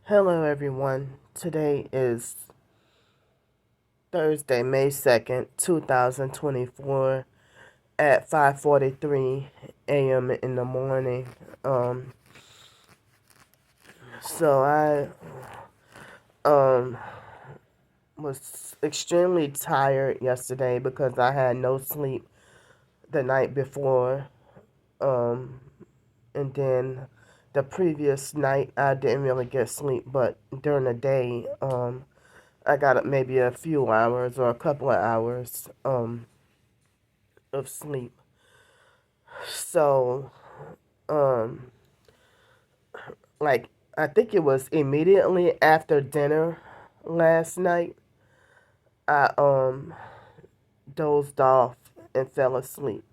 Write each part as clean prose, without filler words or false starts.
Hello, everyone. Today is Thursday, May 2nd, 2024 at 5:43 a.m. in the morning. Um, so I um was extremely tired yesterday because I had no sleep the night before. Um, and then the previous night I didn't really get sleep, but during the day, I got maybe a few hours or a couple of hours of sleep. So, um, like I think it was immediately after dinner last night, I dozed off and fell asleep.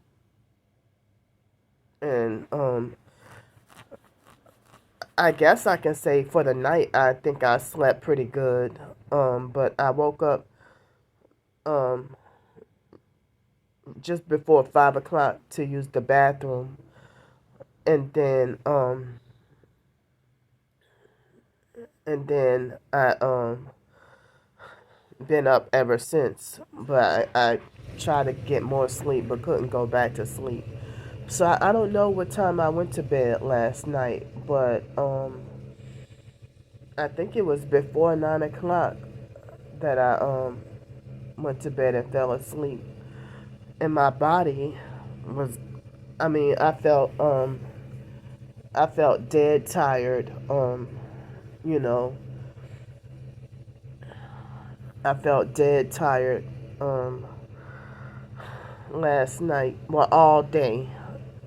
And I guess I can say for the night I think I slept pretty good. But I woke up um just before 5 o'clock to use the bathroom, and then I been up ever since. But I tried to get more sleep but couldn't go back to sleep. So I don't know what time I went to bed last night, but I think it was before 9 o'clock that I went to bed and fell asleep. And my body was, I mean, I felt dead tired. You know, I felt dead tired um last night, well, all day,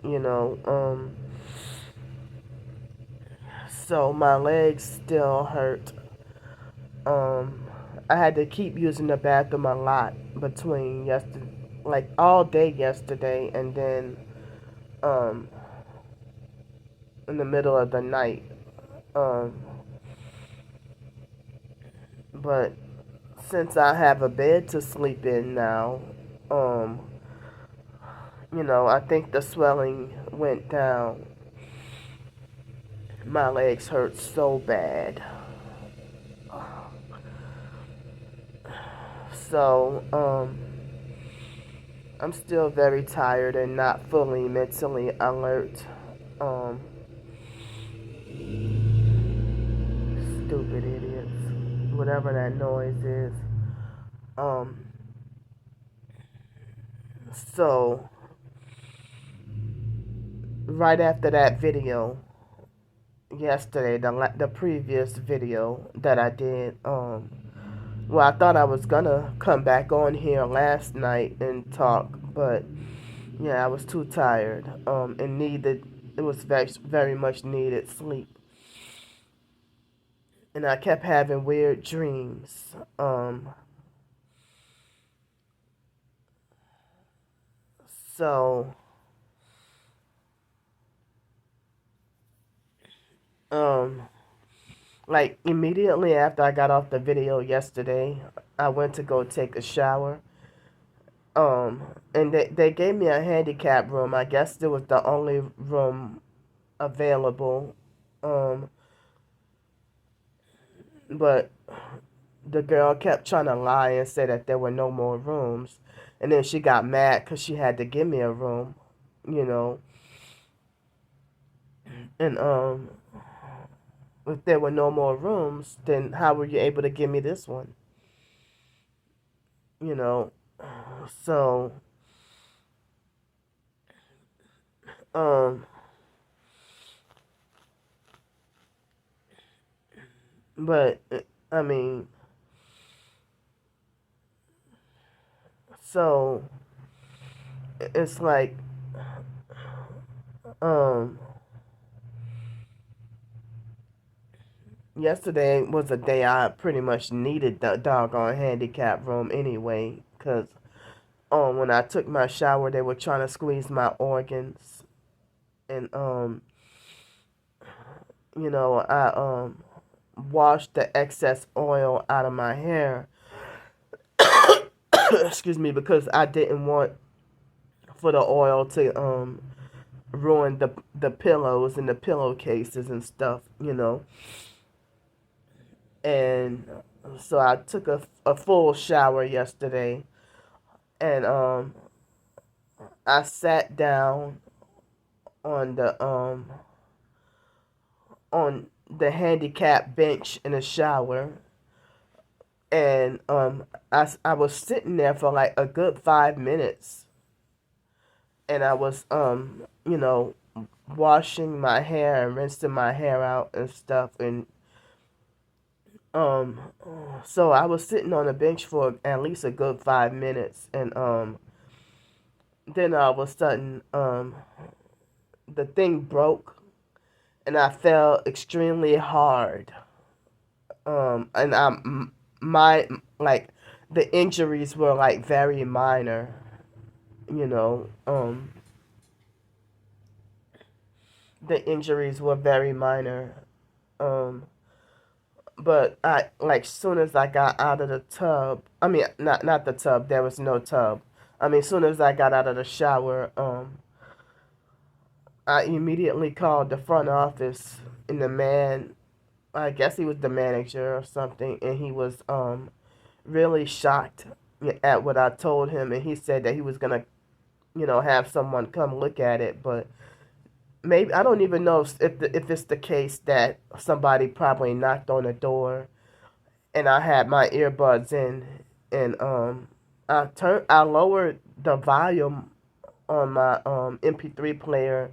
you know. So my legs still hurt. Um, I had to keep using the bathroom a lot between yesterday, like all day yesterday, and then um, in the middle of the night. Um, but since I have a bed to sleep in now, um, I think the swelling went down. My legs hurt so bad. So, I'm still very tired and not fully mentally alert. Um, Stupid idiots. Whatever that noise is. Um, so, right after that video yesterday, the previous video that I did, well, I thought I was gonna come back on here last night and talk, but yeah, I was too tired. And it was very much needed sleep. And I kept having weird dreams. So, um, like immediately after I got off the video yesterday, I went to go take a shower. And they gave me a handicap room. I guess it was the only room available. Um, but the girl kept trying to lie and say that there were no more rooms. And then she got mad because she had to give me a room, you know. And if there were no more rooms, then how were you able to give me this one? You know. So, um, but I mean, so it's like, um, yesterday was a day I pretty much needed the doggone handicap room anyway, because when I took my shower, they were trying to squeeze my organs, and I washed the excess oil out of my hair. Excuse me, because I didn't want for the oil to ruin the pillows and the pillowcases and stuff. And so I took a full shower yesterday, and I sat down on the handicap bench in the shower, and I was sitting there for like a good 5 minutes, and I was washing my hair and rinsing my hair out and stuff, and um so I was sitting on the bench for at least a good 5 minutes, and then all of a sudden the thing broke, and I fell extremely hard. And my like the injuries were like very minor, you know. The injuries were very minor. Um, but I like soon as I got out of the tub, I mean not the tub, there was no tub. I mean, soon as I got out of the shower, I immediately called the front office, and the man, I guess he was the manager or something, and he was really shocked at what I told him, and he said that he was gonna, have someone come look at it, but maybe I don't even know if it's the case that somebody probably knocked on the door, and I had my earbuds in, and I lowered the volume on my MP3 player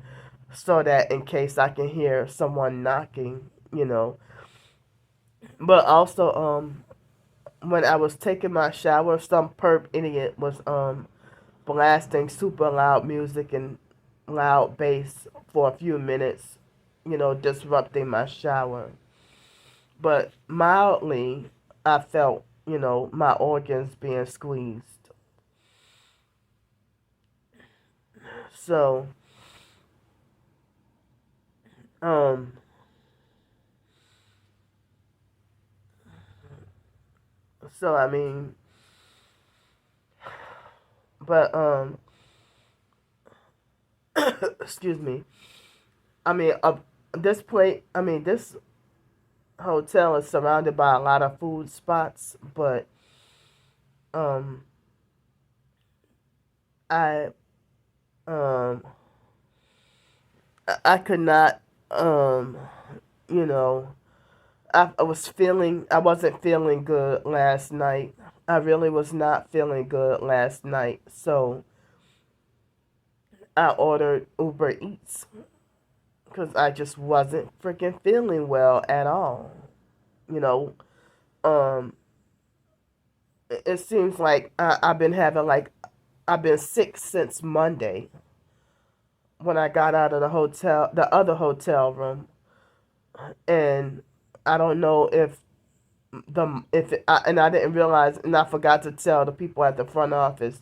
so that in case I can hear someone knocking, But also when I was taking my shower, some perp idiot was blasting super loud music and loud bass for a few minutes, disrupting my shower. But mildly, I felt, my organs being squeezed. So, um, I mean, but excuse me. I mean, this hotel is surrounded by a lot of food spots, but um, I um, I could not you know, I wasn't feeling good last night. I really was not feeling good last night, so I ordered Uber Eats because I just wasn't freaking feeling well at all. You know, um, it seems like I've been sick since Monday when I got out of the other hotel room, and I don't know and I didn't realize, and I forgot to tell the people at the front office.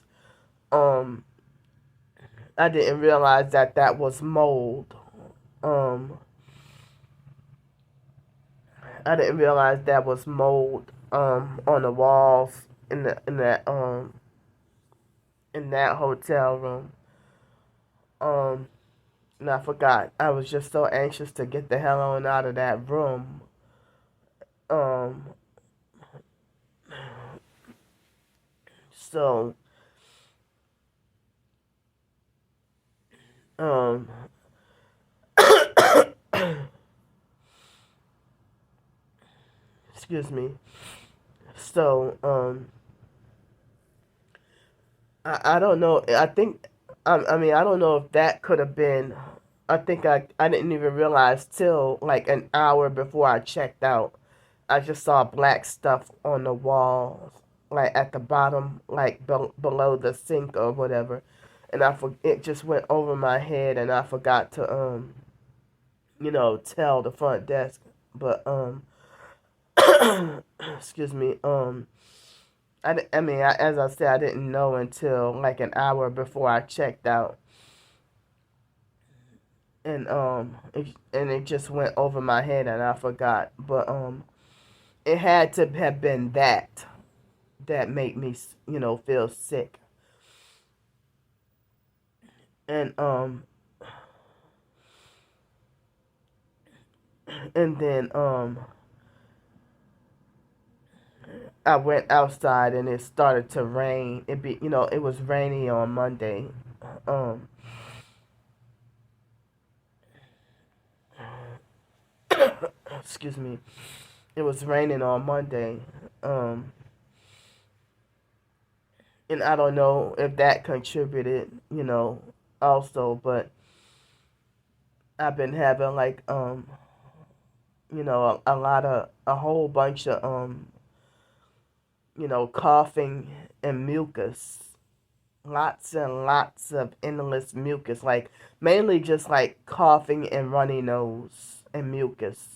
Um, I didn't realize that was mold. Um, I didn't realize that was mold on the walls in that hotel room. Um, and I forgot. I was just so anxious to get the hell on out of that room. Um, so um, excuse me. So I don't know. I mean, I don't know if that could have been. I think I didn't even realize till like an hour before I checked out. I just saw black stuff on the walls, like at the bottom, like below the sink or whatever, and it just went over my head, and I forgot to tell the front desk. But excuse me, I mean, as I said, I didn't know until like an hour before I checked out, and it just went over my head, and I forgot. But it had to have been that made me, feel sick, and and then I went outside and it started to rain. It was rainy on Monday. Um, excuse me. It was raining on Monday. Um, and I don't know if that contributed, also, but I've been having like a whole bunch of coughing and mucus. Lots and lots of endless mucus, like mainly just like coughing and runny nose and mucus.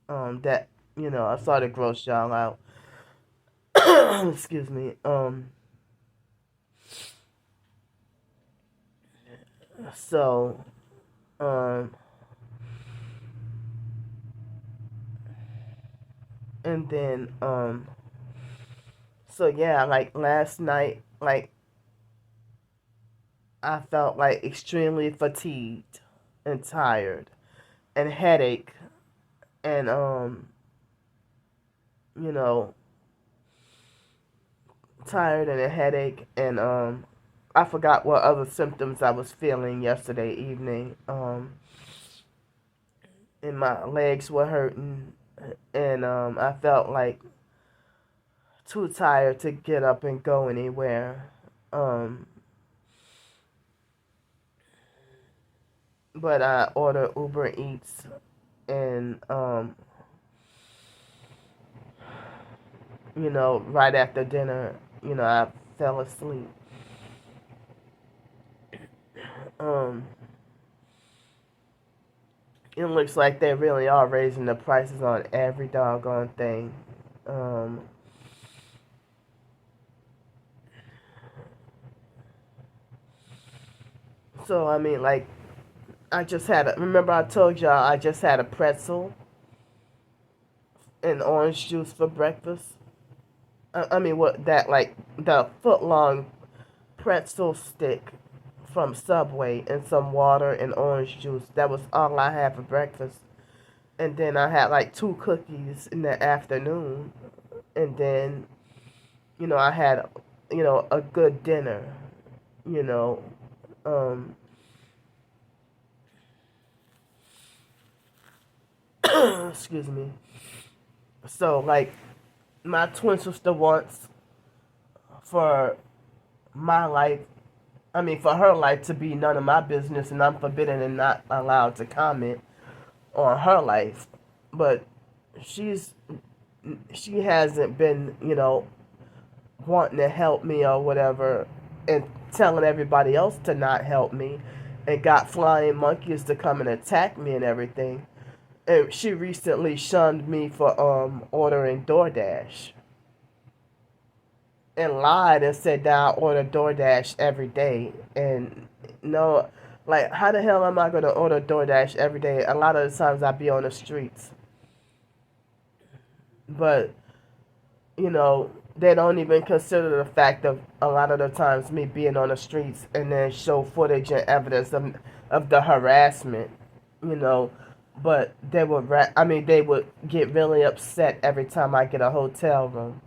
That I started gross y'all out. Excuse me. So, um, and then, so yeah, like last night, like I felt like extremely fatigued and tired and headache and you know, tired and a headache and I forgot what other symptoms I was feeling yesterday evening. And my legs were hurting and I felt like too tired to get up and go anywhere. Um but I ordered Uber Eats and right after dinner, I fell asleep. Um, it looks like they really are raising the prices on every doggone thing. Um, so I mean, like, remember I told y'all I just had a pretzel and orange juice for breakfast. I mean, what that like the foot long pretzel stick from Subway and some water and orange juice. That was all I had for breakfast. And then I had like two cookies in the afternoon. And then, I had, a good dinner, you know. Um, excuse me. So, like, my twin sister wants for my life, for her life to be none of my business, and I'm forbidden and not allowed to comment on her life. But she's she hasn't been, wanting to help me or whatever, and telling everybody else to not help me, and got flying monkeys to come and attack me and everything. And she recently shunned me for ordering DoorDash and lied and said that I order DoorDash every day. And no, like, how the hell am I going to order DoorDash every day? A lot of the times I be on the streets. But, they don't even consider the fact of a lot of the times me being on the streets and then show footage and evidence of the harassment, you know. But they would get really upset every time I get a hotel room,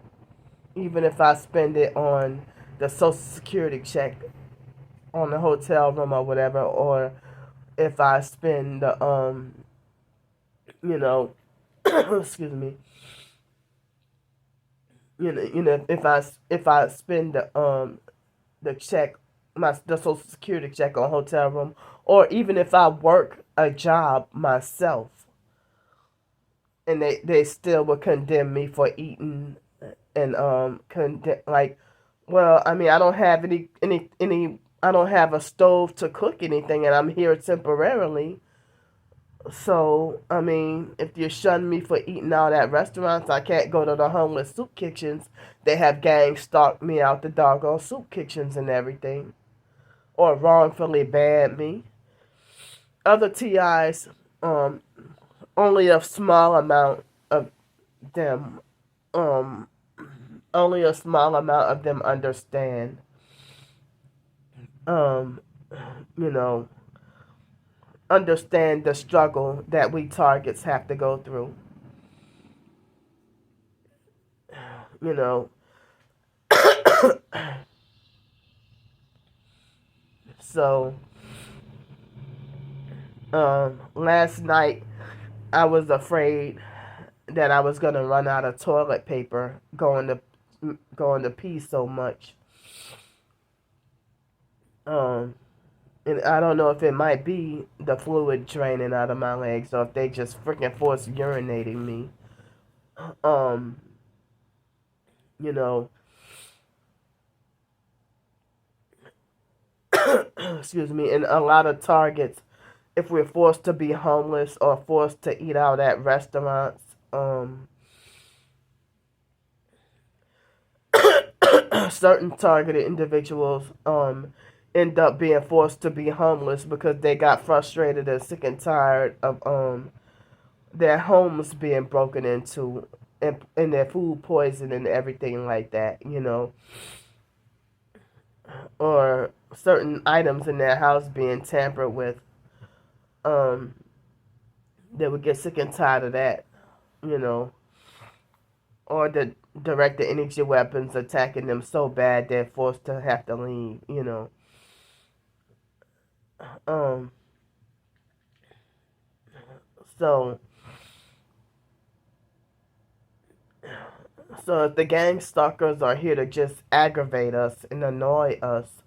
even if I spend it on the Social Security check on the hotel room or whatever, or if I spend the you know, excuse me, if I spend the check, the Social Security check on hotel room, or even if I work a job myself, and they still would condemn me for eating and like, well, I don't have any I don't have a stove to cook anything, and I'm here temporarily. So, if you shun me for eating out at restaurants, I can't go to the homeless soup kitchens. They have gangs stalk me out the doggone soup kitchens and everything, or wrongfully ban me. Other TIs, um, only a small amount of them, um, only a small amount of them understand, um, you know, understand the struggle that we targets have to go through. you know. So, last night I was afraid that I was gonna run out of toilet paper going to pee so much. Um, and I don't know if it might be the fluid draining out of my legs or if they just freaking force urinating me. Um, you know, excuse me, in a lot of targets, if we're forced to be homeless or forced to eat out at restaurants, certain targeted individuals end up being forced to be homeless because they got frustrated and sick and tired of their homes being broken into and their food poisoned and everything like that, or certain items in their house being tampered with. Um, they would get sick and tired of that, you know, or the directed energy weapons attacking them so bad they're forced to have to leave. Um, so so if the gang stalkers are here to just aggravate us and annoy us,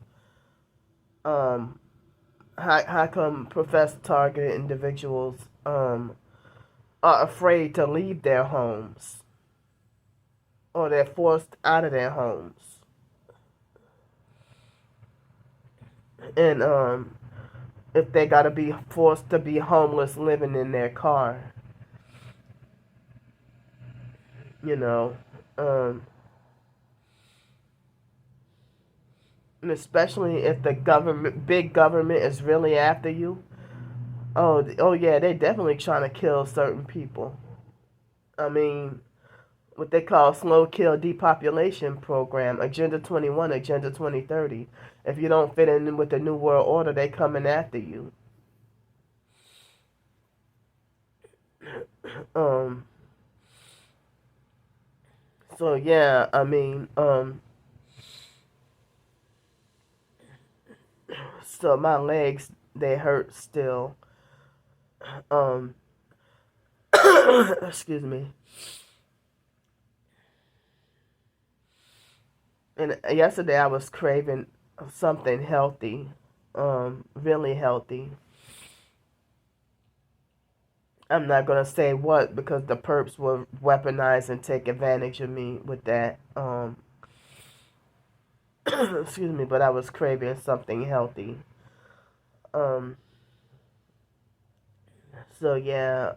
um, how come professed targeted individuals are afraid to leave their homes or they're forced out of their homes? And if they gotta be forced to be homeless living in their car, you know. Um, and especially if the big government is really after you. Oh yeah, they definitely trying to kill certain people. I mean, what they call slow kill depopulation program, Agenda 21, Agenda 2030. If you don't fit in with the New World Order, they coming after you. Um, so yeah, I mean, so my legs they hurt still. Um, excuse me. And yesterday I was craving something healthy, really healthy. I'm not gonna say what because the perps will weaponize and take advantage of me with that. Excuse me, but I was craving something healthy. Um, so yeah,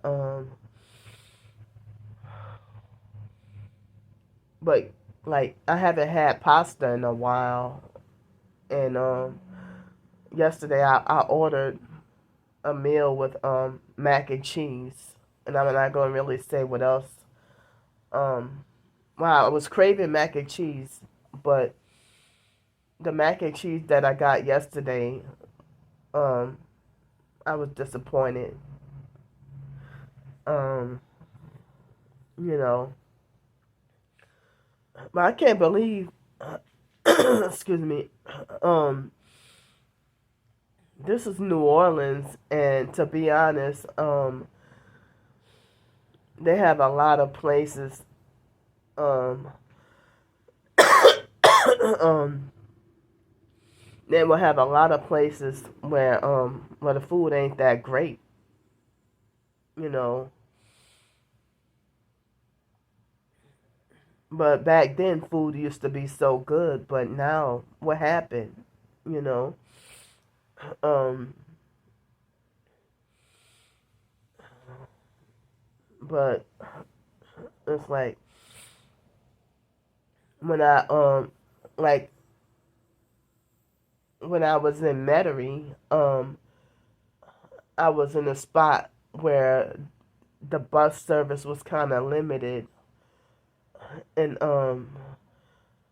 but like I haven't had pasta in a while, and yesterday I ordered a meal with mac and cheese, and I'm not gonna really say what else. Um, wow, I was craving mac and cheese, but the mac and cheese that I got yesterday, um, I was disappointed. Um, you know, but I can't believe, excuse me, um, this is New Orleans, and to be honest, they have a lot of places, um, um, they will have a lot of places where the food ain't that great, you know. But back then, food used to be so good. But now, what happened? You know, um, but it's like when like when I was in Metairie, I was in a spot where the bus service was kind of limited, and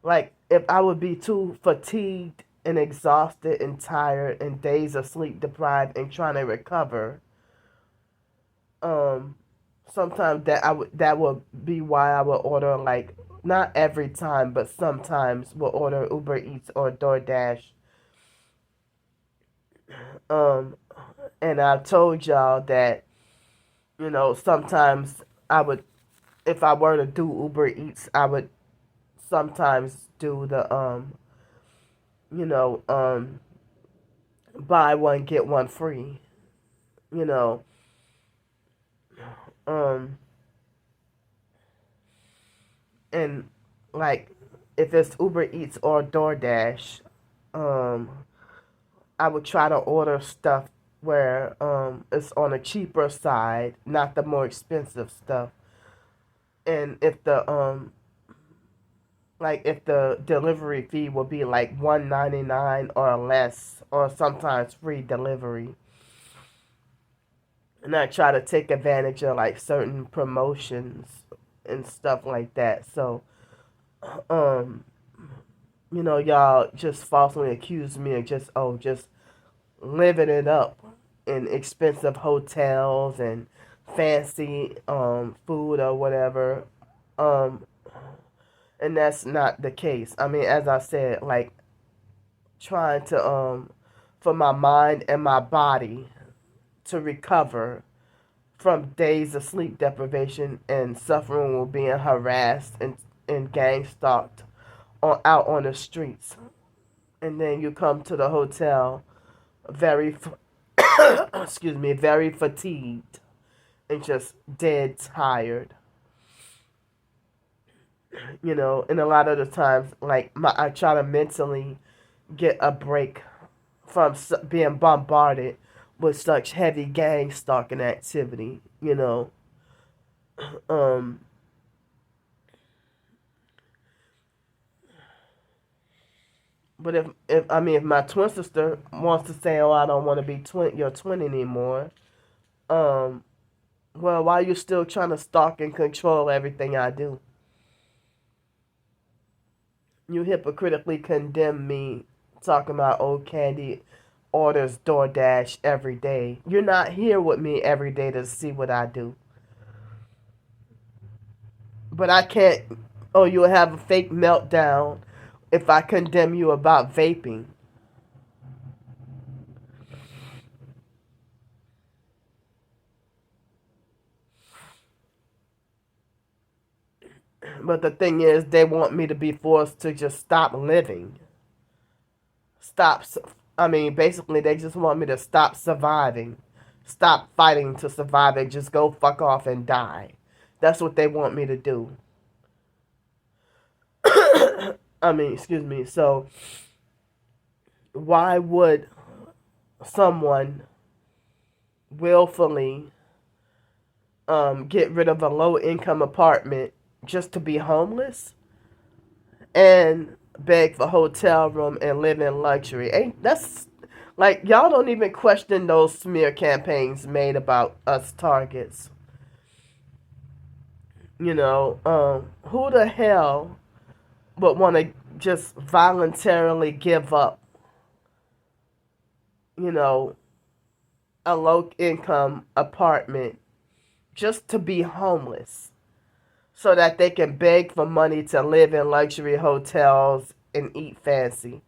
like if I would be too fatigued and exhausted and tired and days of sleep deprived and trying to recover, um sometimes that would be why I would order like not every time, but sometimes will order Uber Eats or DoorDash. Um, and I told y'all that, sometimes I would, if I were to do Uber Eats, I would sometimes do the, you know, um, buy one, get one free, you know, um, and like if it's Uber Eats or DoorDash, um, I would try to order stuff where it's on a cheaper side, not the more expensive stuff. And if the delivery fee will be like $1.99 or less, or sometimes free delivery. And I try to take advantage of like certain promotions and stuff like that. So, um, y'all just falsely accuse me of just living it up in expensive hotels and fancy food or whatever. Um, and that's not the case. I mean, as I said, like trying to for my mind and my body to recover from days of sleep deprivation and suffering with being harassed and gang stalked out on the streets. And then you come to the hotel very excuse me, very fatigued and just dead tired. And a lot of the times, like I try to mentally get a break from being bombarded with such heavy gang stalking activity. Um, but if my twin sister wants to say, "Oh, I don't want to be your twin anymore," um, well, why are you still trying to stalk and control everything I do? You hypocritically condemn me talking about old candy orders DoorDash every day. You're not here with me every day to see what I do. But I can't. Oh, you'll have a fake meltdown if I condemn you about vaping. But the thing is, they want me to be forced to just stop living. Stop. I mean, basically, they just want me to stop surviving. Stop fighting to survive and just go fuck off and die. That's what they want me to do. I mean, excuse me. So, why would someone willfully get rid of a low income apartment just to be homeless and beg for hotel room and live in luxury? Ain't that's like y'all don't even question those smear campaigns made about us targets. Who the hell would want to just voluntarily give up, you know, a low income apartment just to be homeless so that they can beg for money to live in luxury hotels and eat fancy?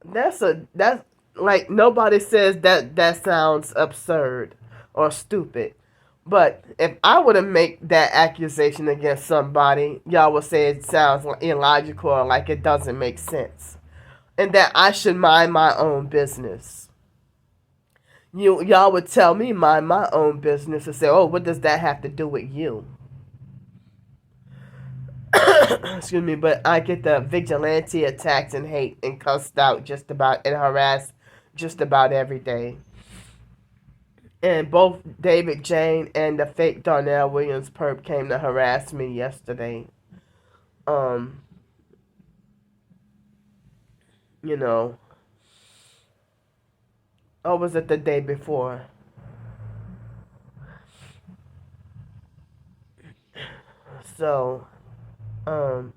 That's like nobody says that sounds absurd or stupid. But if I were to make that accusation against somebody, y'all would say it sounds illogical or like it doesn't make sense. And that I should mind my own business. Y'all would tell me mind my own business and say, "Oh, what does that have to do with you?" Excuse me, but I get the vigilante attacked and hate and cussed out just about and harassed just about every day. And both David Jane and the fake Darnell Williams perp came to harass me yesterday. Um, you know, or was it the day before? So, um,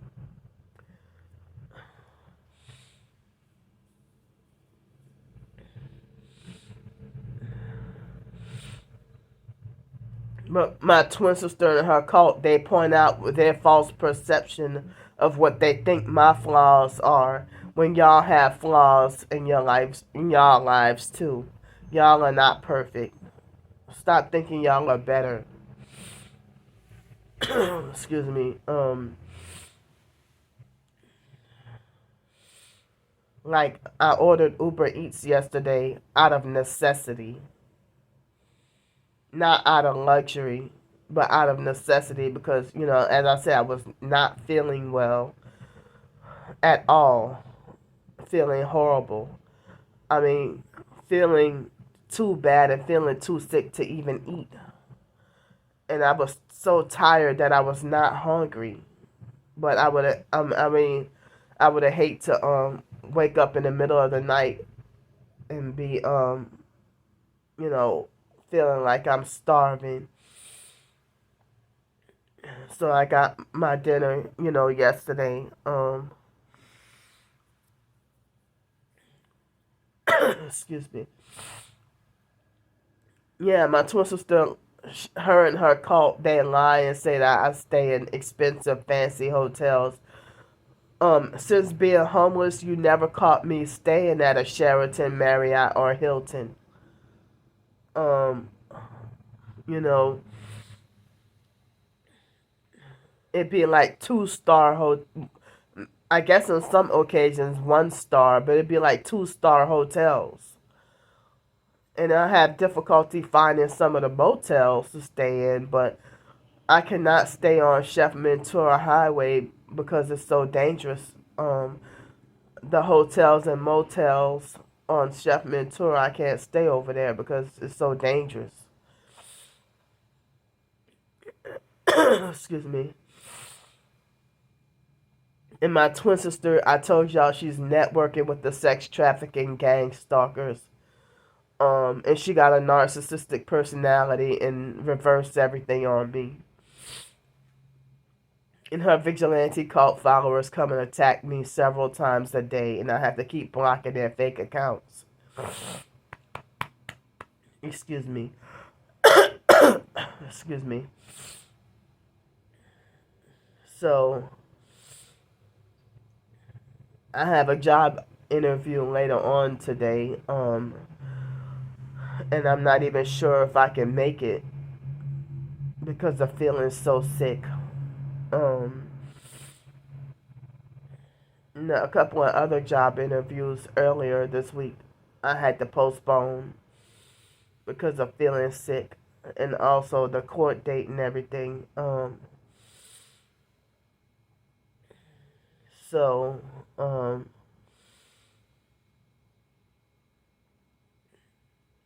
my twin sister and her cult, they point out their false perception of what they think my flaws are when y'all have flaws in y'all lives too. Y'all are not perfect. Stop thinking y'all are better. Excuse me. Like I ordered Uber Eats yesterday out of necessity, not out of luxury, but out of necessity because, as I said, I was not feeling well at all, feeling horrible. I mean, feeling too bad and feeling too sick to even eat. And I was so tired that I was not hungry. But I would have hate to wake up in the middle of the night and be you know, feeling like I'm starving. So I got my dinner, yesterday. Excuse me. Yeah, my twin sister, her and her cult, they lie and say that I stay in expensive, fancy hotels. Since being homeless, you never caught me staying at a Sheraton, Marriott, or Hilton. Um, you know, it'd be like 2 star I guess on some occasions 1 star, but it'd be like 2 star hotels. And I have difficulty finding some of the motels to stay in, but I cannot stay on Chef Mentura Highway because it's so dangerous. The hotels and motels on Chef Mentura, I can't stay over there because it's so dangerous. Excuse me. And my twin sister, I told y'all she's networking with the sex trafficking gang stalkers. And she got a narcissistic personality and reversed everything on me. And her vigilante cult followers come and attack me several times a day, and I have to keep blocking their fake accounts. Excuse me. Excuse me. So, I have a job interview later on today, and I'm not even sure if I can make it because I'm feeling so sick. Um, a couple of other job interviews earlier this week I had to postpone because of feeling sick, and also the court date and everything. So,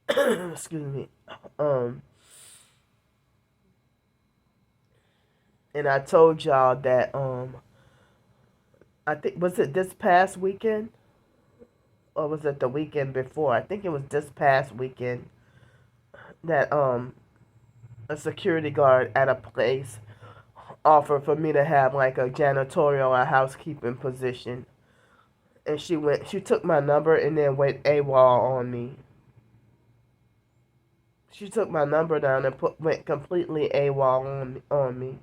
excuse me. Um, and I told y'all that I think, was it this past weekend or was it the weekend before? I think it was this past weekend that a security guard at a place offered for me to have like a janitorial or housekeeping position. And she took my number and then went AWOL on me. She took my number down and went completely AWOL on me.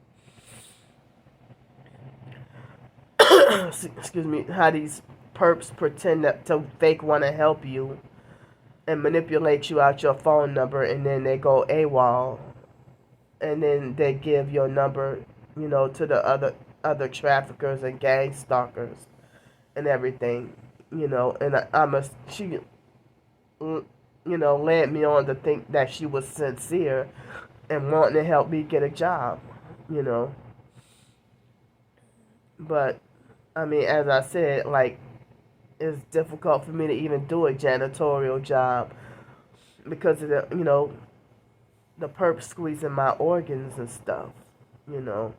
Excuse me. How these perps pretend to fake want to help you and manipulate you out your phone number, and then they go AWOL, and then they give your number, to the other traffickers and gang stalkers and everything, and she, led me on to think that she was sincere and wanting to help me get a job, you know. But I mean, as I said, like, it's difficult for me to even do a janitorial job because of the perp squeezing my organs and stuff, you know.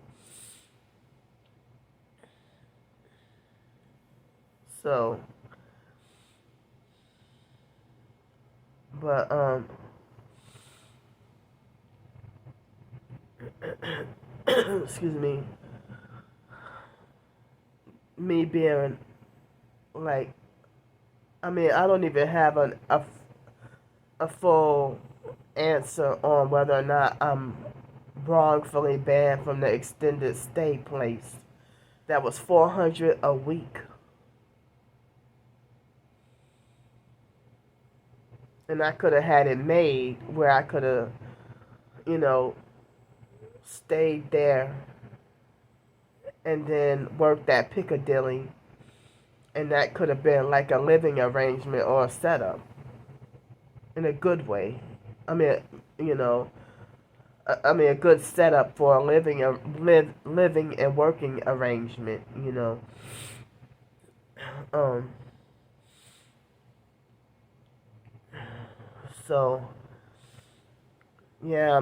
So, but excuse me, me being like, I mean, I don't even have a full answer on whether or not I'm wrongfully banned from the extended stay place. That was $400 a week. And I could have had it made where I could have, you know, stayed there and then worked at Piccadilly, and that could have been like a living arrangement or a setup in a good way. I mean, you know, a good setup for a living and working arrangement. Um, so yeah,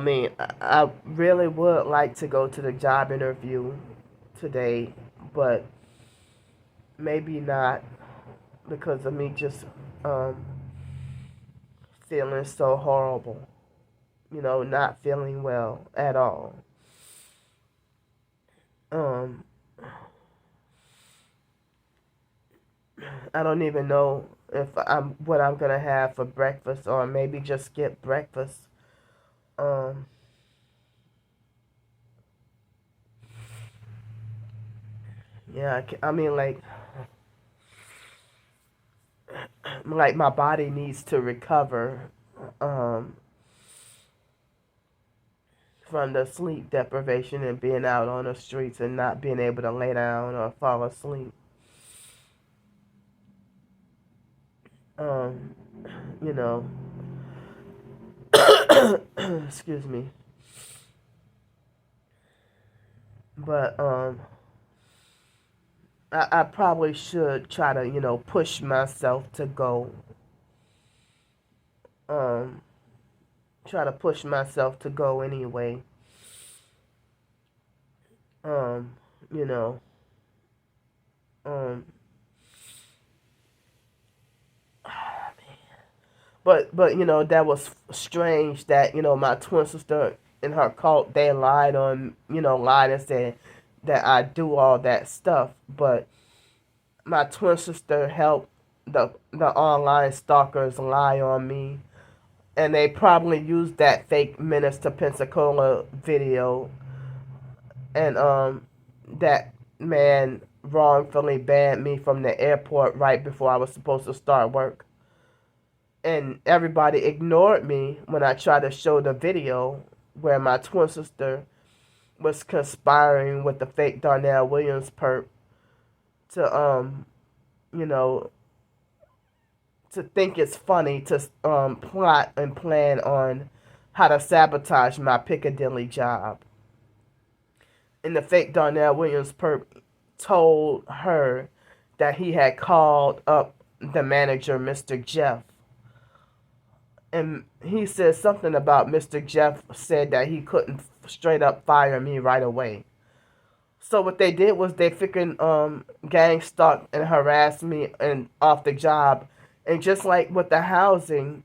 I really would like to go to the job interview today, but maybe not because of me just um feeling so horrible. Not feeling well at all. Um, I don't even know if I'm what I'm gonna have for breakfast, or maybe just skip breakfast. Um, yeah, like my body needs to recover um, from the sleep deprivation and being out on the streets and not being able to lay down or fall asleep. Um, you know, excuse me, but I probably should try to push myself to go. Um, Try to push myself to go anyway. Um, you know, um, but that was strange that my twin sister and her cult, they lied and said that I do all that stuff, but my twin sister helped the online stalkers lie on me, and they probably used that fake Menace to Pensacola video, and that man wrongfully banned me from the airport right before I was supposed to start work. And everybody ignored me when I tried to show the video where my twin sister was conspiring with the fake Darnell Williams perp to you know to think it's funny to plot and plan on how to sabotage my Piccadilly job. And the fake Darnell Williams perp told her that he had called up the manager, Mr. Jeff. And he said something about Mr. Jeff said that he couldn't straight up fire me right away. So what they did was they freaking gang stalked and harassed me and off the job, and just like with the housing,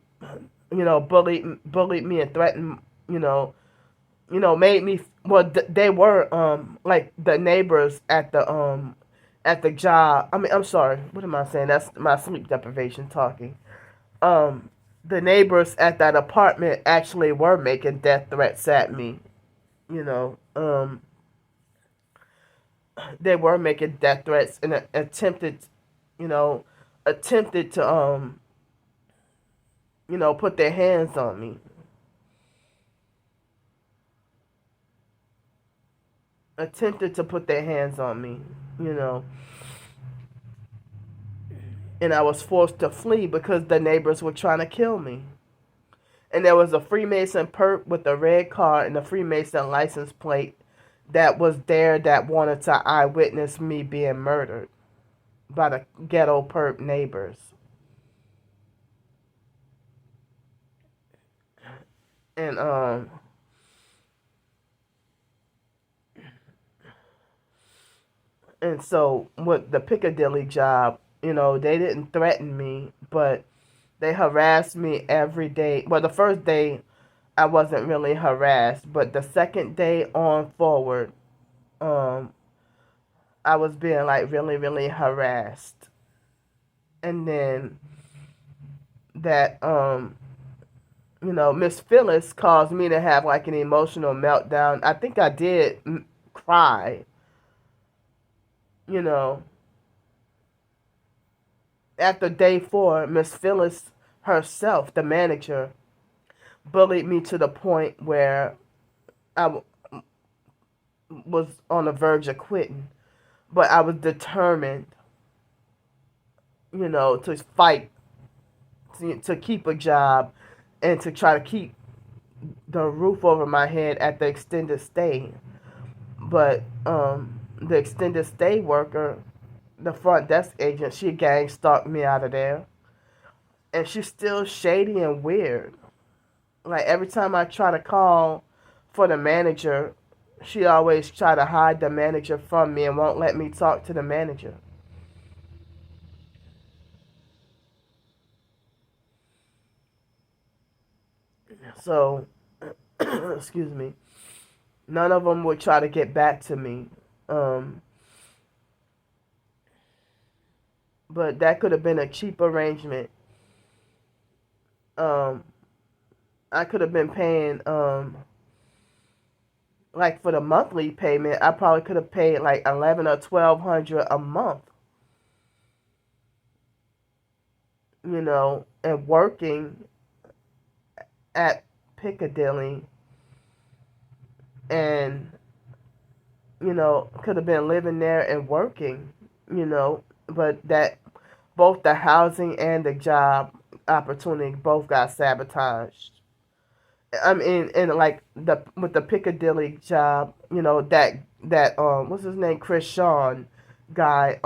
bullied me and threatened, made me. Well, they were like the neighbors at the job. I mean, I'm sorry. What am I saying? That's my sleep deprivation talking. Um, the neighbors at that apartment actually were making death threats at me. You know, they were making death threats and you know, attempted to put their hands on me. Attempted to put their hands on me. You know, and I was forced to flee because the neighbors were trying to kill me. And there was a Freemason perp with a red car and a Freemason license plate that was there that wanted to eyewitness me being murdered by the ghetto perp neighbors. And so with the Piccadilly job, they didn't threaten me, but they harassed me every day. Well, the first day I wasn't really harassed, but the second day on forward, um, I was being like really, really harassed. And then that Miss Phyllis caused me to have like an emotional meltdown. I think I did cry, you know. After day 4, Miss Phyllis herself, the manager, bullied me to the point where I was on the verge of quitting. But I was determined, to fight to keep a job and to try to keep the roof over my head at the extended stay. But the extended stay worker, the front desk agent, she gang stalked me out of there. And she's still shady and weird. Like every time I try to call for the manager, she always try to hide the manager from me and won't let me talk to the manager. So, excuse me. None of them would try to get back to me. Um, but that could have been a cheap arrangement. Um, I could have been paying, like for the monthly payment, I probably could have paid like 11 or 1200 a month. And working at Piccadilly, and could have been living there and working, but that both the housing and the job opportunity both got sabotaged. I mean, and like the with the Piccadilly job, that what's his name, Chris Sean guy,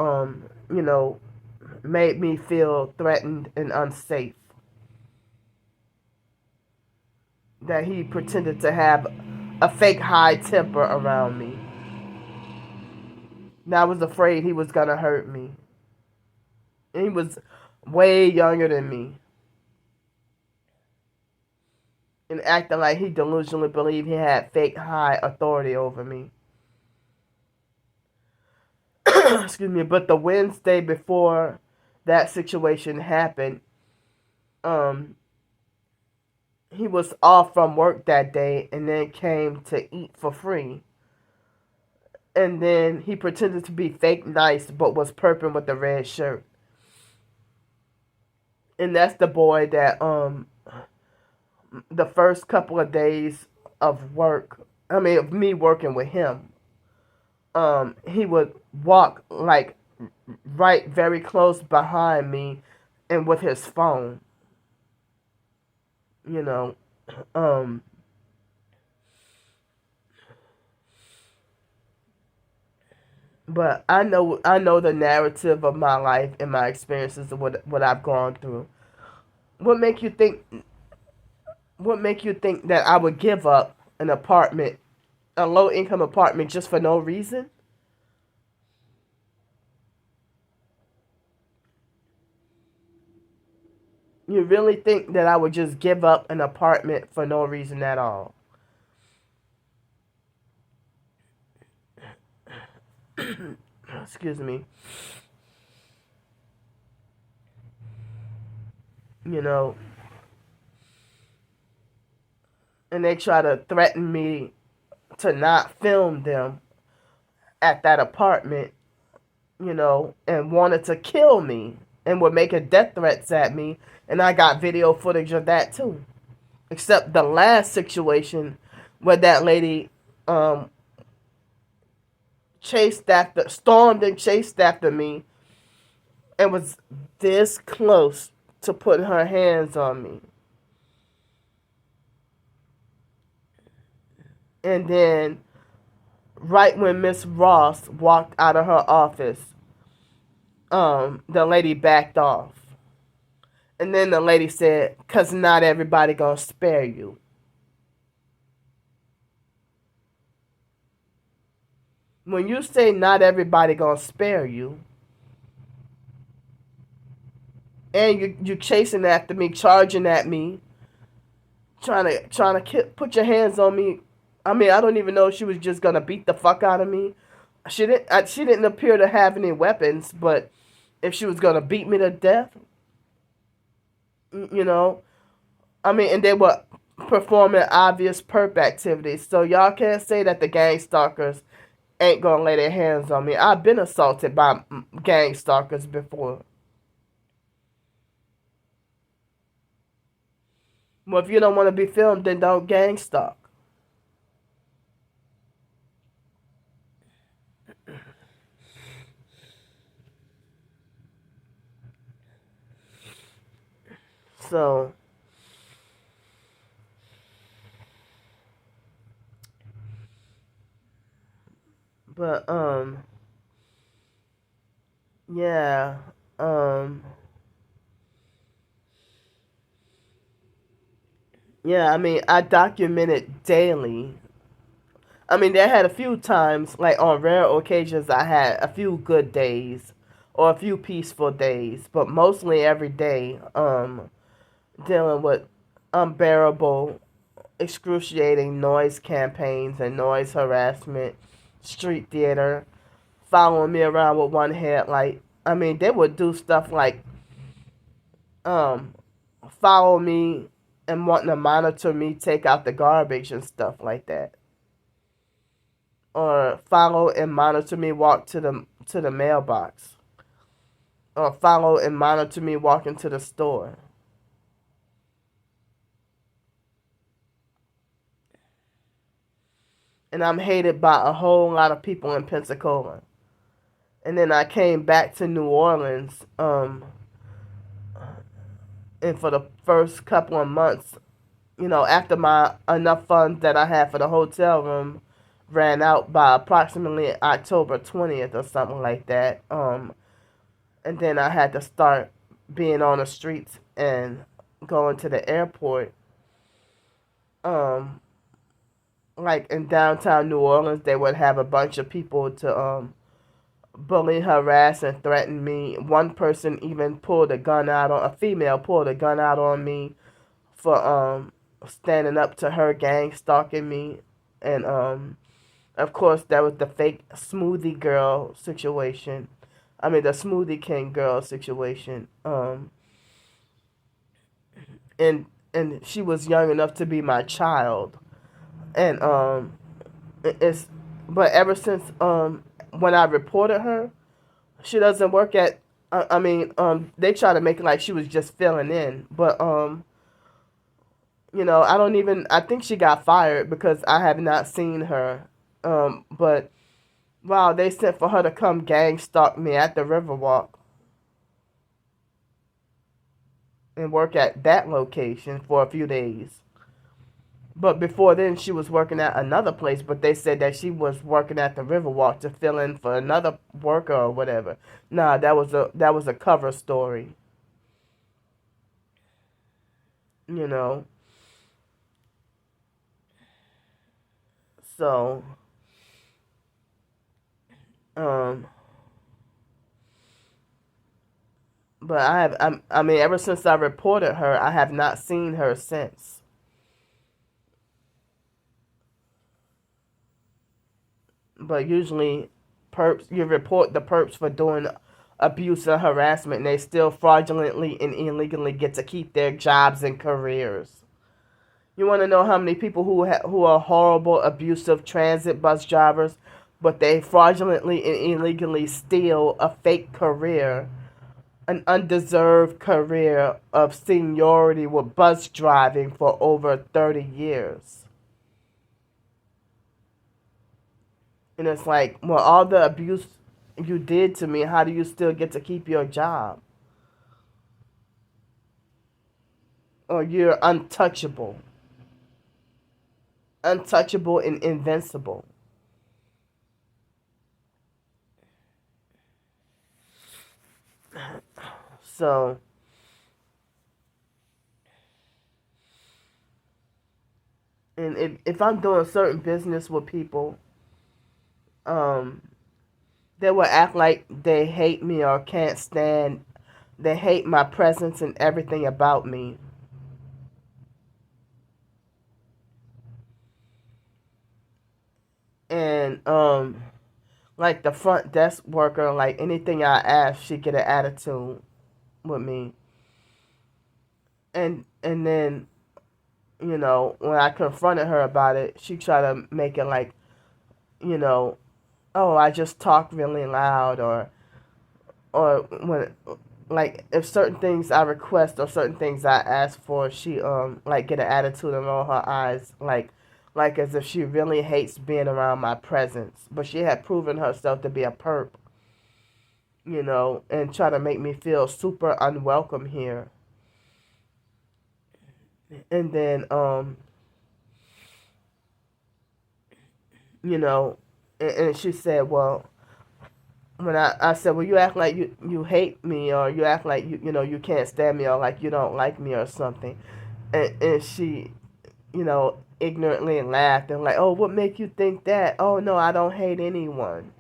made me feel threatened and unsafe. That he pretended to have a fake high temper around me. And I was afraid he was gonna hurt me. And he was way younger than me. And acting like he delusionally believed he had fake high authority over me. Excuse me, but the Wednesday before that situation happened, um, he was off from work that day and then came to eat for free. And then he pretended to be fake nice but was perping with the red shirt. And that's the boy that the first couple of days of work, I mean of me working with him, he would walk like right very close behind me and with his phone. You know. Um but I know the narrative of my life and my experiences of what I've gone through. What make you think what make you think that I would give up an apartment, a low income apartment just for no reason? You really think that I would just give up an apartment for no reason at all? Excuse me. You know, and they try to threaten me to not film them at that apartment, and wanted to kill me and were making death threats at me. And I got video footage of that too. Except the last situation where that lady stormed and chased after me and was this close to putting her hands on me. And then, right when Miss Ross walked out of her office, the lady backed off. And then the lady said, "'Cause not everybody gonna spare you." When you say not everybody gonna spare you, and you chasing after me, charging at me, trying to put your hands on me. I mean, I don't even know if she was just gonna beat the fuck out of me. She didn't appear to have any weapons, but if she was gonna beat me to death, you know, I mean, and they were performing obvious perp activities. So y'all can't say that the gang stalkers ain't gonna lay their hands on me. I've been assaulted by gang stalkers before. Well, if you don't want to be filmed, then don't gang stalk. So, but yeah, um, yeah. I mean, I documented daily. I mean, there had a few times, like on rare occasions, I had a few good days or a few peaceful days, but mostly every day, dealing with unbearable, excruciating noise campaigns and noise harassment, street theater, following me around with one headlight. I mean, they would do stuff like um, follow me and wanting to monitor me take out the garbage and stuff like that, or follow and monitor me walk to the mailbox, or follow and monitor me walk into the store. And I'm hated by a whole lot of people in Pensacola. And then I came back to New Orleans, and for the first couple of months, after my enough funds that I had for the hotel room ran out by approximately October 20th or something like that, and then I had to start being on the streets and going to the airport. Um, like in downtown New Orleans, they would have a bunch of people to bully, harass, and threaten me. One person even pulled a gun out on a female pulled a gun out on me for standing up to her gang stalking me, and of course there was the fake smoothie girl situation. I mean the smoothie king girl situation. And she was young enough to be my child, and it's but ever since when I reported her, she doesn't work at. I mean, they try to make it like she was just filling in, but I don't even. I think she got fired because I have not seen her. But wow, they sent for her to come gang stalk me at the Riverwalk and work at that location for a few days. But before then, she was working at another place. But they said that she was working at the Riverwalk to fill in for another worker or whatever. Nah, that was a cover story. You know. So, um, but I mean, ever since I reported her, I have not seen her since. But usually, perps, you report the perps for doing abuse or harassment, and they still fraudulently and illegally get to keep their jobs and careers. You want to know how many people who are horrible, abusive transit bus drivers, but they fraudulently and illegally steal a fake career, an undeserved career of seniority with bus driving for over 30 years. And it's like, well, all the abuse you did to me, how do you still get to keep your job? Or you're untouchable. Untouchable and invincible. So, and if I'm doing certain business with people, um, they will act like they hate me or can't stand. They hate my presence and everything about me. And like the front desk worker, like anything I ask, she get an attitude with me. And then when I confronted her about it, she tried to make it like, you know, oh, I just talk really loud, or when, like, if certain things I request or certain things I ask for, she like get an attitude and roll her eyes, like as if she really hates being around my presence. But she had proven herself to be a perp, and try to make me feel super unwelcome here. And then you know, and she said, well, when I said, well, you act like you hate me, or you act like you can't stand me, or like you don't like me or something. And she, ignorantly laughed and like, oh, what make you think that? Oh, no, I don't hate anyone.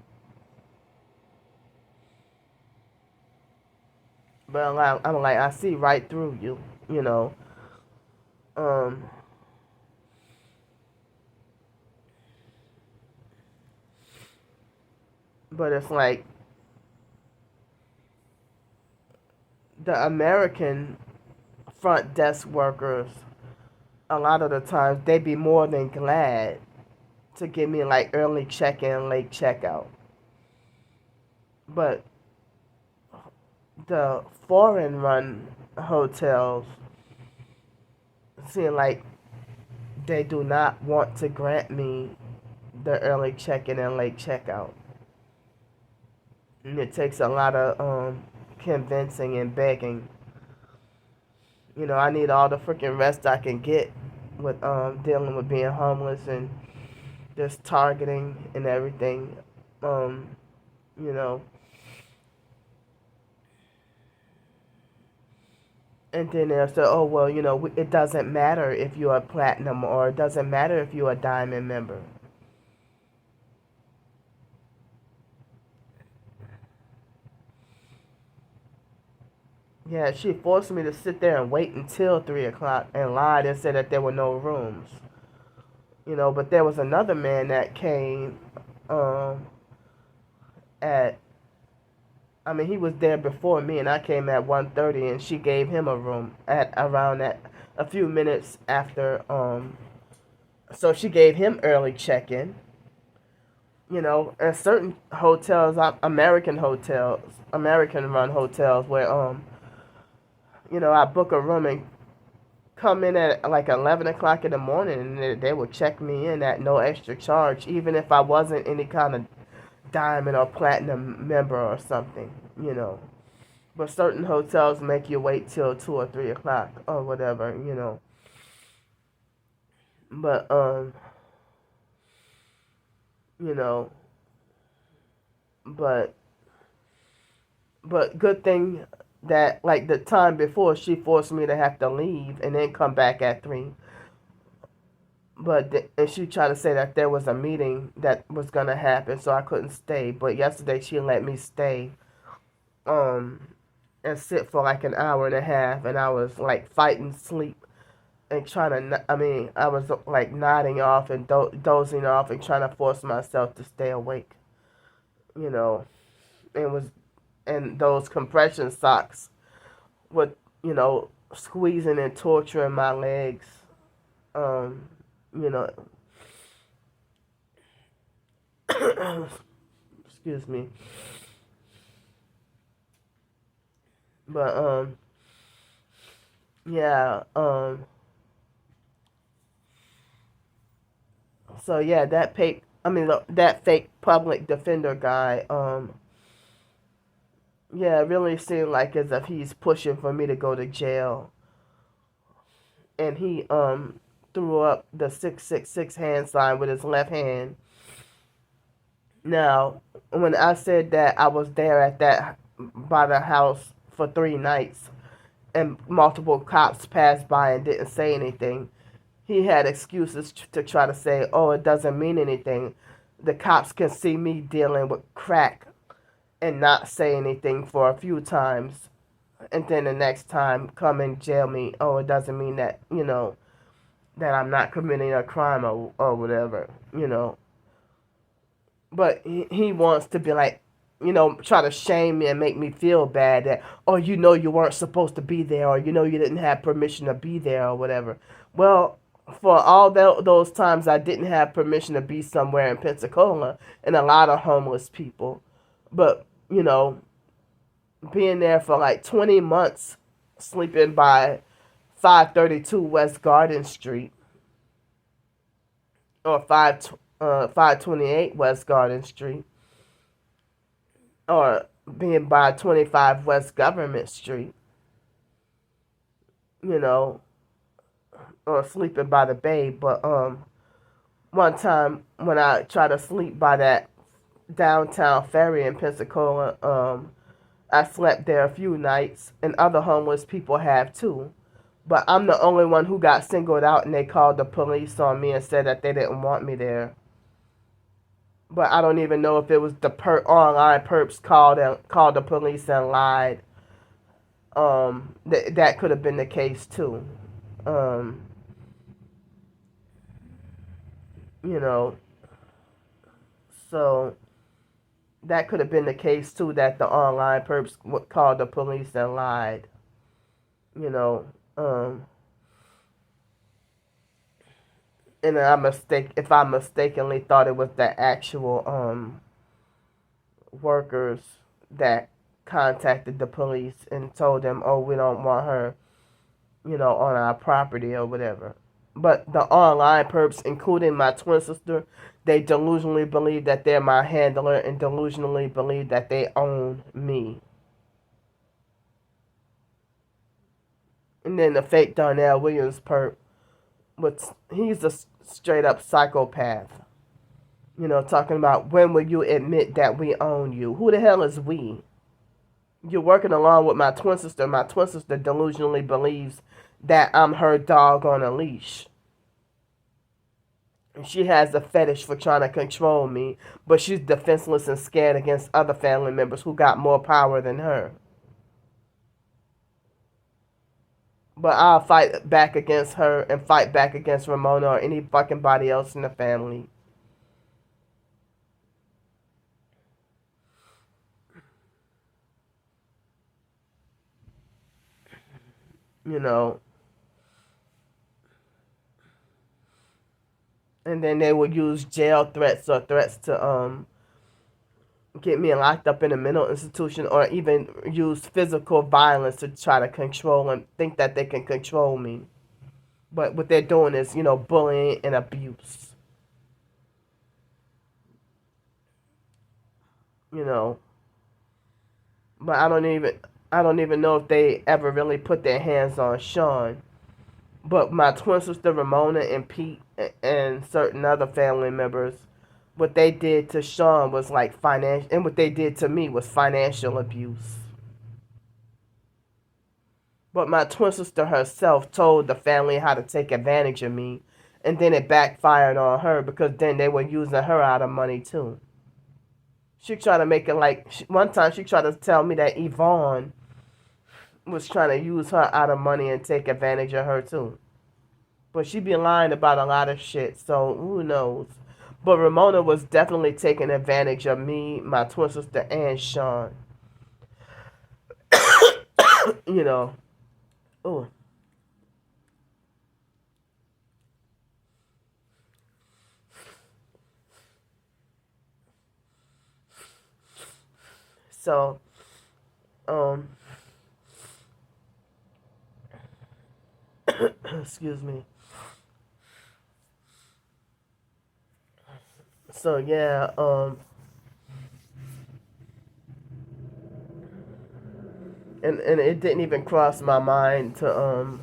But I'm like, I see right through you, you know. Um, but it's like the American front desk workers, a lot of the times, they be more than glad to give me like early check-in, late checkout. But the foreign run hotels seem like they do not want to grant me the early check-in and late checkout. And it takes a lot of convincing and begging. I need all the freaking rest I can get with dealing with being homeless and just targeting and everything. Um, you know, and then they'll say, oh, well, it doesn't matter if you're a platinum, or it doesn't matter if you're a diamond member. Yeah, she forced me to sit there and wait until 3 o'clock and lied and said that there were no rooms. But there was another man that came um, at, I mean, he was there before me, and I came at 1:30, and she gave him a room at around that a few minutes after. So she gave him early check-in. And certain hotels, American-run hotels, where I book a room and come in at like 11 o'clock in the morning, and they would check me in at no extra charge, even if I wasn't any kind of diamond or platinum member or something. But certain hotels make you wait till 2 or 3 o'clock or whatever. But you know, but good thing that like the time before she forced me to have to leave and then come back at 3. And she tried to say that there was a meeting that was gonna happen, so I couldn't stay. But yesterday she let me stay, um, and sit for like an hour and a half, and I was like fighting sleep and trying to. I mean, I was like nodding off and dozing off and trying to force myself to stay awake. You know, it was, and those compression socks with squeezing and torturing my legs. Um, you know, excuse me. But yeah. So yeah, that fake public defender guy. Yeah, it really seemed like as if he's pushing for me to go to jail, and he threw up the 666 hand sign with his left hand. Now, when I said that I was there at that by the house for 3 nights, and multiple cops passed by and didn't say anything, he had excuses to try to say, oh, it doesn't mean anything. The cops can see me dealing with crack and not say anything for a few times. And then the next time come and jail me. Oh, it doesn't mean that I'm not committing a crime or whatever. But he wants to be like, try to shame me and make me feel bad that, oh, you weren't supposed to be there, or you didn't have permission to be there or whatever. Well, for all those times I didn't have permission to be somewhere in Pensacola and a lot of homeless people. But, being there for like 20 months, sleeping by 532 West Garden Street or 528 West Garden Street or being by 25 West Government Street, you know, or sleeping by the bay. But one time when I tried to sleep by that downtown ferry in Pensacola, I slept there a few nights, and other homeless people have too. But I'm the only one who got singled out, and they called the police on me and said that they didn't want me there. But I don't even know if it was the online perps called the police and lied. That could have been the case too. Um, you know, so that could have been the case too. That the online perps called the police and lied. You know, and if I mistakenly thought it was the actual workers that contacted the police and told them, "Oh, we don't want her, on our property or whatever." But the online perps, including my twin sister, they delusionally believe that they're my handler and delusionally believe that they own me. And then the fake Darnell Williams perp, he's a straight up psychopath. Talking about when will you admit that we own you? Who the hell is we? You're working along with my twin sister. My twin sister delusionally believes that I'm her dog on a leash. And she has a fetish for trying to control me, but she's defenseless and scared against other family members who got more power than her. But I'll fight back against her and fight back against Ramona or any fucking body else in the family. You know. And then they would use jail threats or threats to get me locked up in a mental institution, or even use physical violence to try to control and think that they can control me. But what they're doing is, bullying and abuse. You know. But I don't even know if they ever really put their hands on Sean. But my twin sister Ramona and Pete and certain other family members, what they did to Sean was like financial, and what they did to me was financial abuse. But my twin sister herself told the family how to take advantage of me, and then it backfired on her because then they were using her out of money too. She tried to make it like one time she tried to tell me that Yvonne was trying to use her out of money and take advantage of her too. But she be lying about a lot of shit, so who knows? But Ramona was definitely taking advantage of me, my twin sister, and Sean. you know. Oh. So, um, excuse me. So yeah, and it didn't even cross my mind to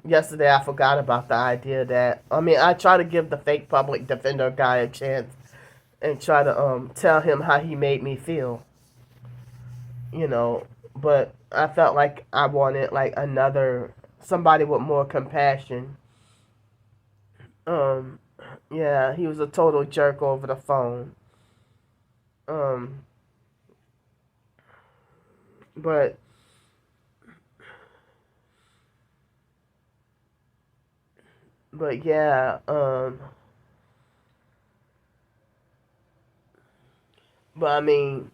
yesterday I forgot about the idea that I try to give the fake public defender guy a chance and try to tell him how he made me feel, you know, but I felt like I wanted like another somebody with more compassion. Um yeah, he was a total jerk over the phone. Um but yeah, but I mean,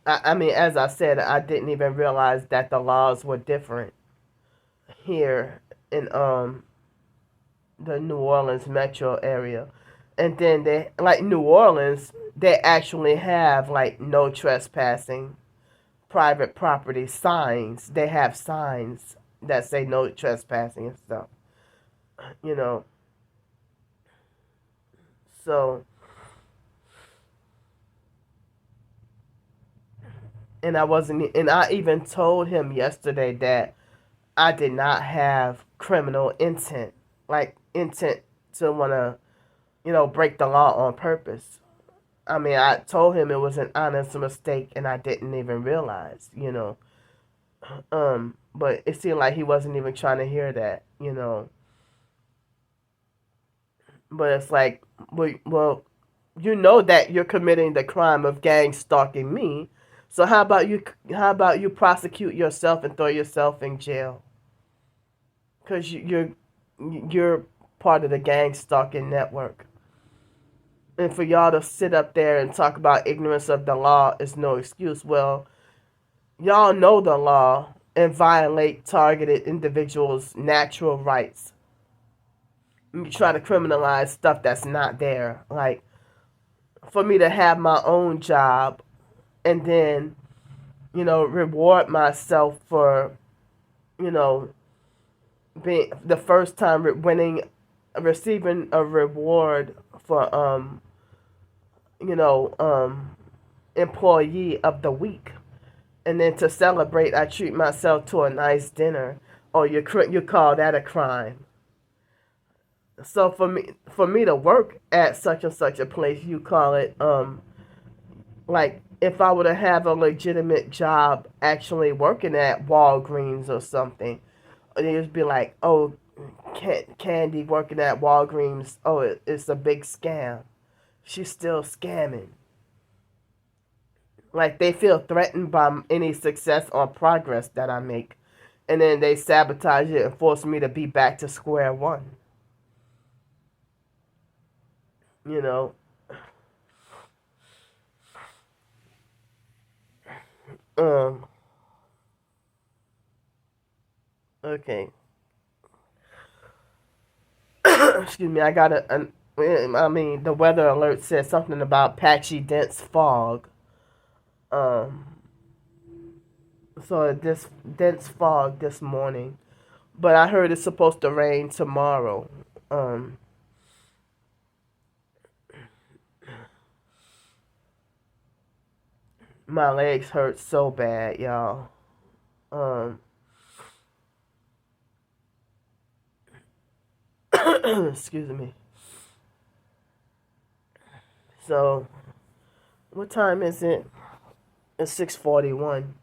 as I said, I didn't even realize that the laws were different here in the New Orleans metro area. And then they, like New Orleans, they actually have like no trespassing, private property signs. They have signs that say no trespassing and stuff, you know. So, and I even told him yesterday that I did not have criminal intent, like intent to want to, break the law on purpose. I mean, I told him it was an honest mistake and I didn't even realize. But it seemed like he wasn't even trying to hear that. But it's like, well, you know that you're committing the crime of gang stalking me. So how about you prosecute yourself and throw yourself in jail? Cuz you're part of the gang stalking network. And for y'all to sit up there and talk about ignorance of the law is no excuse. Well, y'all know the law and violate targeted individuals' natural rights. You try to criminalize stuff that's not there. Like, for me to have my own job and then, reward myself for, you know, being the first time receiving a reward for, you know, um, employee of the week. And then to celebrate, I treat myself to a nice dinner. Or you call that a crime? So for me to work at such and such a place, you call it like if I were to have a legitimate job actually working at Walgreens or something, it would be like, oh, Candy working at Walgreens, oh, it's a big scam. She's still scamming. Like they feel threatened by any success or progress that I make, and then they sabotage it and force me to be back to square one. You know. Um. Okay. Excuse me. I got I mean, the weather alert said something about patchy, dense fog. Um. So this dense fog this morning, but I heard it's supposed to rain tomorrow. Um. My legs hurt so bad, y'all. Um. Excuse me. So, what time is it? It's 6:41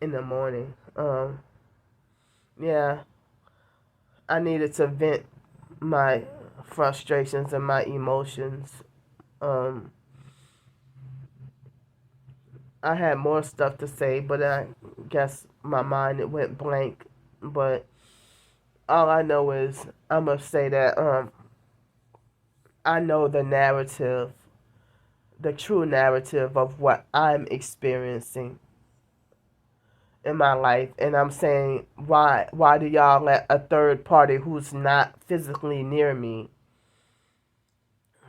in the morning. Yeah, I needed to vent my frustrations and my emotions. Um, I had more stuff to say, but I guess my mind it went blank. But all I know is I'm gonna say that I know the true narrative of what I'm experiencing in my life, and I'm saying why do y'all let a third party who's not physically near me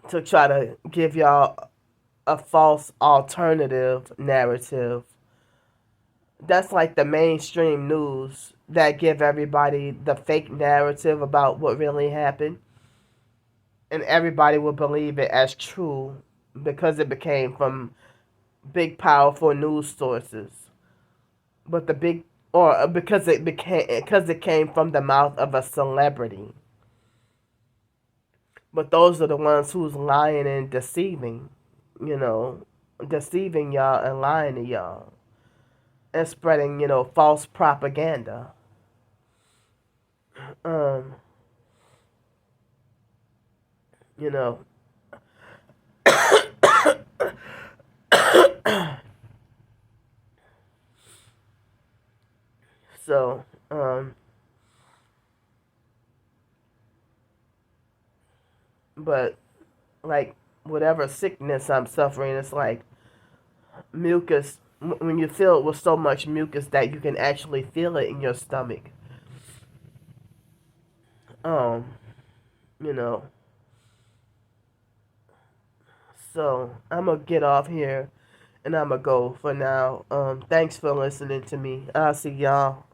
to try to give y'all a false alternative narrative? That's like the mainstream news that give everybody the fake narrative about what really happened, and everybody will believe it as true because it became from big powerful news sources. But the big or because it came from the mouth of a celebrity. But those are the ones who's lying and deceiving, you know, deceiving y'all and lying to y'all and spreading, false propaganda. Um, you know. So, but like whatever sickness I'm suffering, it's like mucus. When you feel it with so much mucus that you can actually feel it in your stomach. Um, you know. So I'm gonna get off here and I'm gonna go for now. Thanks for listening to me. I'll see y'all